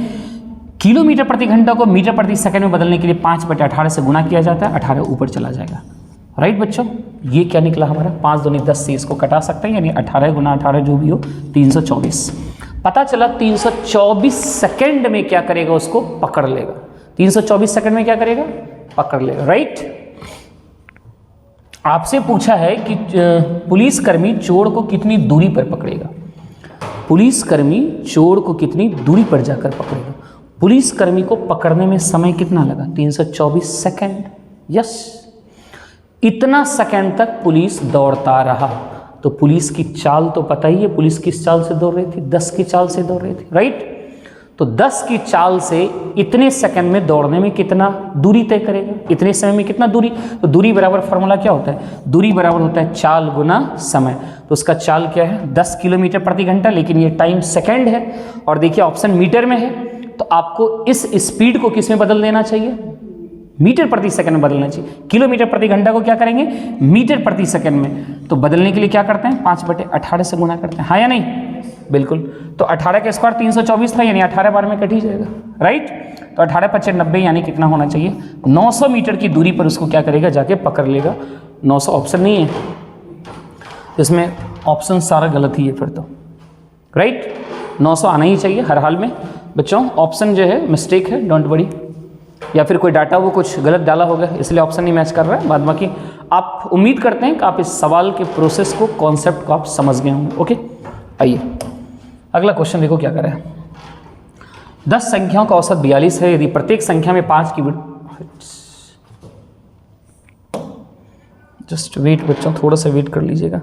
किलोमीटर प्रति घंटा को मीटर प्रति सेकेंड में बदलने के लिए 5/18 से गुना किया जाता है, 18 ऊपर चला जाएगा। राइट बच्चों, ये क्या निकला हमारा 5 दूनी 10 से इसको कटा सकते हैं, यानी 18 गुना 18 जो भी हो 324। पता चला 324 सेकंड में क्या करेगा, उसको पकड़ लेगा। 324 सेकंड में क्या करेगा, पकड़ लेगा। राइट, आपसे पूछा है कि पुलिसकर्मी चोर को कितनी दूरी पर पकड़ेगा। पुलिसकर्मी चोर को कितनी दूरी पर जाकर पकड़ेगा। पुलिसकर्मी को पकड़ने में समय कितना लगा, 324 सेकंड। यस, इतना सेकंड तक पुलिस दौड़ता रहा। तो पुलिस की चाल तो पता ही है, पुलिस किस चाल से दौड़ रही थी, 10 की चाल से दौड़ रही थी। राइट, तो 10 की चाल से इतने सेकंड में दौड़ने में कितना दूरी तय करेगा, इतने समय में कितना दूरी। तो दूरी बराबर फार्मूला क्या होता है, दूरी बराबर होता है चाल गुना समय। तो उसका चाल क्या है 10 किलोमीटर प्रति घंटा, लेकिन ये टाइम सेकंड है और देखिए ऑप्शन मीटर में है। तो आपको इस स्पीड को किस में बदल देना चाहिए, मीटर प्रति सेकंड में बदलना चाहिए। किलोमीटर प्रति घंटा को क्या करेंगे, मीटर प्रति सेकंड में। तो बदलने के लिए क्या करते हैं 5/18 से गुना करते हैं, हाँ या नहीं, बिल्कुल। तो 18 का स्क्वायर 324 था, यानी 18 बार में कट ही जाएगा। राइट, तो 18 × 90 यानी कितना होना चाहिए 900 मीटर की दूरी पर उसको क्या करेगा, जाके पकड़ लेगा। 900 ऑप्शन नहीं है, इसमें ऑप्शन सारा गलत ही है फिर तो। राइट, 900 आना ही चाहिए हर हाल में बच्चों। ऑप्शन जो है मिस्टेक है, डोंट वरी, या फिर कोई डाटा वो कुछ गलत डाला होगा इसलिए ऑप्शन नहीं मैच कर रहा है। बाद बाकी आप उम्मीद करते हैं कि आप इस सवाल के प्रोसेस को, कॉन्सेप्ट को आप समझ गए होंगे। ओके, आइए अगला क्वेश्चन देखो क्या करें। 10 संख्याओं का औसत 42 है। यदि प्रत्येक संख्या में 5 की जस्ट वेट बच्चों, थोड़ा सा वेट कर लीजिएगा।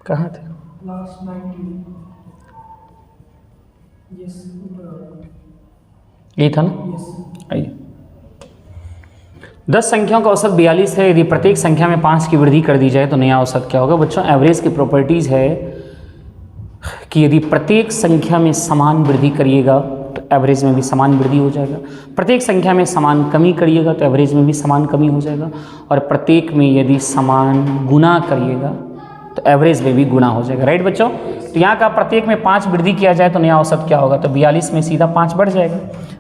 कहाँ थे? ये था ना? आइए, 10 संख्याओं का औसत 42 है। यदि प्रत्येक संख्या में 5 की वृद्धि कर दी जाए तो नया औसत क्या होगा? बच्चों, एवरेज की प्रॉपर्टीज है कि यदि प्रत्येक संख्या में समान वृद्धि करिएगा तो एवरेज में भी समान वृद्धि हो जाएगा, प्रत्येक संख्या में समान कमी करिएगा तो एवरेज में भी समान कमी हो जाएगा, और प्रत्येक में यदि समान गुना करिएगा तो एवरेज में भी गुना हो जाएगा। राइट बच्चों? तो यहाँ का प्रत्येक में 5 वृद्धि किया जाए तो नया औसत क्या होगा? तो 42 में सीधा 5 बढ़ जाएगा।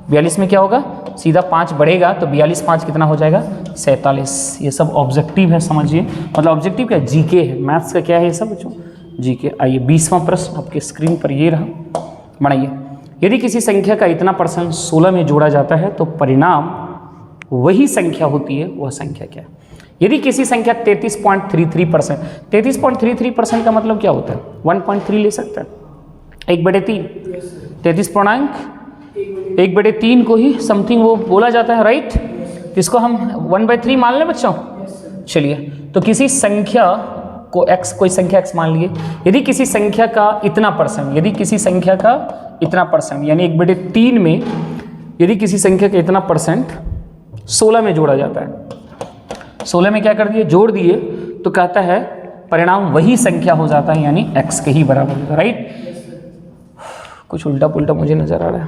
42 में क्या होगा? सीधा 5 बढ़ेगा तो 42 5 कितना हो जाएगा? 47। ये सब ऑब्जेक्टिव है, समझिए। मतलब ऑब्जेक्टिव क्या? जीके है, मैथ्स का क्या है ये सब बच्चों? जीके। आइए 20वां प्रश्न आपके स्क्रीन पर ये रहा, बढ़ाइए। यदि किसी संख्या का इतना % 16 में जोड़ा जाता है तो परिणाम वही संख्या होती है, वह संख्या क्या है? यदि किसी संख्या 33.33%, 33.33% का मतलब क्या होता है? 1.3 ले सकते हैं, 1/3, 33.1/3 को ही समथिंग वो बोला जाता है। राइट? इसको हम 1/3 मान लें बच्चों। चलिए, तो किसी संख्या को x, कोई संख्या x मान लिए, यदि किसी संख्या का इतना %, यदि किसी संख्या का इतना % यानी 1/3 में यदि किसी संख्या का इतना % 16 में जोड़ा जाता है, 16 में क्या कर दिए? जोड़ दिए, तो कहता है परिणाम वही संख्या हो जाता है, यानी x के ही बराबर होगा। राइट? कुछ उल्टा पुल्टा मुझे नजर आ रहा है।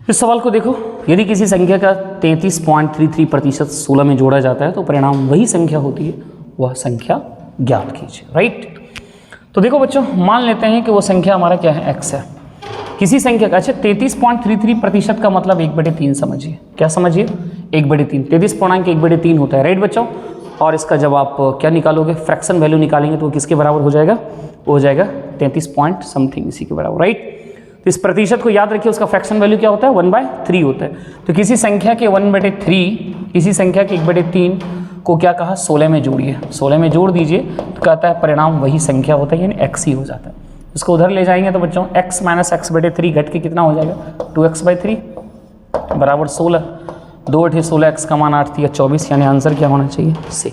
इस सवाल को देखो, यदि किसी संख्या का 33.33% 16 में जोड़ा जाता है तो परिणाम वही संख्या होती है, वह संख्या ज्ञात कीजिए। राइट? तो देखो बच्चों, मान लेते हैं कि वो संख्या हमारा क्या है? x है। किसी संख्या का, अच्छा 33.33% का मतलब 1/3 समझिए। क्या समझिए? 1/3, 33.1/3 होता है। राइट बच्चों? और इसका जब आप क्या निकालोगे, फ्रैक्शन वैल्यू निकालेंगे तो वो किसके बराबर हो जाएगा? वो हो जाएगा 33 पॉइंट समथिंग, इसी के बराबर। राइट? तो इस प्रतिशत को याद रखिए, उसका फ्रैक्शन वैल्यू क्या होता है? 1/3 होता है। तो किसी संख्या के 1/3, किसी संख्या के 1/3 को क्या कहा? 16 में जोड़िए, 16 में जोड़ दीजिए तो कहता है परिणाम वही संख्या होता है, यानी x ही हो जाता है। इसको उधर ले जाएंगे तो बच्चों x - x/3 घट के कितना हो जाएगा? 2x/3 बराबर 16। 2 8 16, x का मान 8 3 24, यानी आंसर क्या होना चाहिए? C।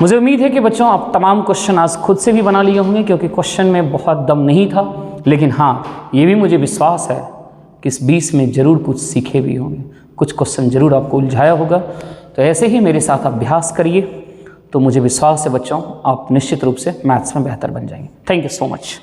मुझे उम्मीद है कि बच्चों आप तमाम क्वेश्चन आज खुद से भी बना लिए होंगे, क्योंकि क्वेश्चन में बहुत दम नहीं था, लेकिन हाँ ये भी मुझे विश्वास है कि इस 20 में ज़रूर कुछ सीखे भी होंगे, कुछ क्वेश्चन ज़रूर आपको उलझाया होगा। तो ऐसे ही मेरे साथ अभ्यास करिए, तो मुझे विश्वास है बच्चों आप निश्चित रूप से मैथ्स में बेहतर बन जाएंगे। Thank you so much.